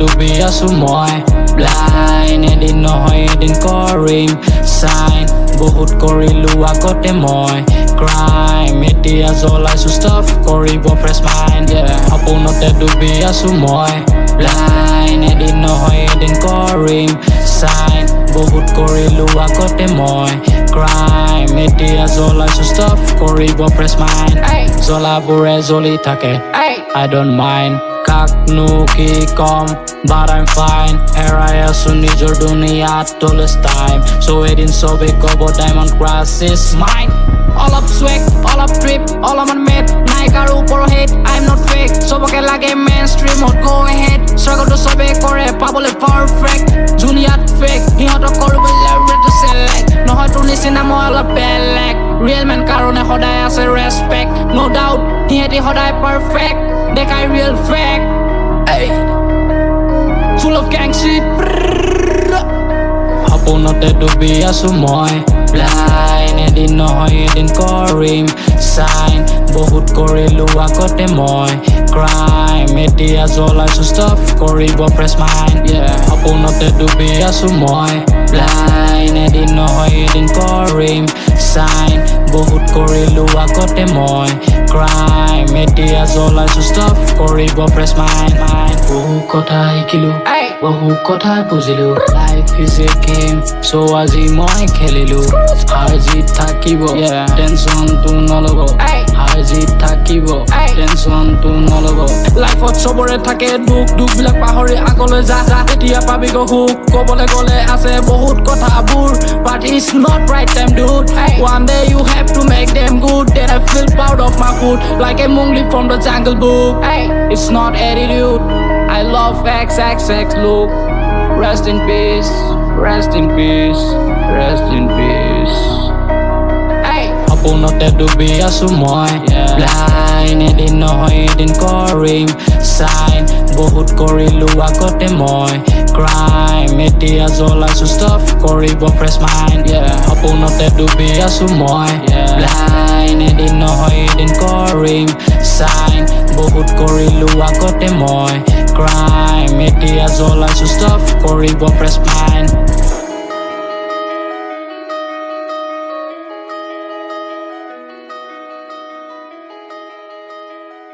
ডুবি আছো মই ব্লাইণ্ড এদিন নহয় এদিন কৰিম চাইন বহুত কৰিলো আগতে মই ক্ৰাইম এতিয়া জ্বলাইছো ষ্টাফ কৰিব ফ্ৰেছ মাইণ্ড সপোনতে ডুবি আছো মই ব্লাইণ্ড এদিন নহয় এদিন কৰিম চাইন বহুত কৰিলো আগতে মই ক্ৰাইম এতিয়া জ্বলাইছো ষ্টাফ কৰিব ফ্ৰেছ মাইণ্ড জ্বলাবোৰে জ্বলি থাকে I don't mind কাকনো কি কম but I'm fine হেৰাই আছো নিজৰ দুনিয়াত tallest time so এদিন চবে ক'ব diamond crush is mine অলপ swag অলপ trip অলপমান mad নাইকাৰ ওপৰ hate I'm not fake চবকে লাগে mainstreamত go ahead struggle চবে কৰে পাবলৈ perfect দুনিয়াত fake সিহঁতক কৰিবলৈ ready to select নহয় তোৰ নিচিনা মই অলপ বেলেগ real man কাৰণে সদায় আছে respect no doubt সিহঁতি সদায় perfect দেখাই real fact full of gang shit সপোনতে ডুবি আছো মই ব্লাইণ্ড এদিন নহয় এদিন কৰিম চাইন বহুত কৰিলো আগতে মই ক্ৰাইম এতিয়া জ্বলাইছো ষ্টাফ কৰিব ফ্ৰেছ মাইণ্ড সপোনতে ডুবি আছো মই ব্লাইণ্ড এদিন নহয় এদিন কৰিম চাইন বহুত কৰিলো আগতে মই ক্ৰাইম এতিয়া জ্বলাইছো ষ্টাফ কৰিব ফ্ৰেছ মাইণ্ড বহু কথা শিকিলো বহু কথা বুজিলো life is a game so আজি মই খেলিলো হাৰ জিত থাকিব টেনচনটো নলব হাৰ জিত থাকিব টেনচনটো নলব লাইফত চবৰে থাকে দুখ বিলাক পাহৰি আগলৈ যা এতিয়া পাবি সুখ ক'বলৈ গ'লে আছে বহুত কথাবোৰ but it's not right time dude one day you have to make them good then I feel proud of my food like a mungli from the jungle book it's not attitude I love XXX look rest in peace rest in peace rest in peace সপোনতে ডুবি আছো মই blind এদিন নহয় এদিন কৰিম sign বহুত কৰিলো আগতে মই ক্ৰাইম এতিয়া জ্বলাইছো ষ্টাফ কৰিব ফ্ৰেছ মাইণ্ড সপোনতে ডুবি আছো মই ব্লাইণ্ড এদিন নহয় এদিন কৰিম চাইন বহুত কৰিলো আগতে মই ক্ৰাইম এতিয়া জ্বলাইছো ষ্টাফ কৰিব ফ্ৰেছ মাইণ্ড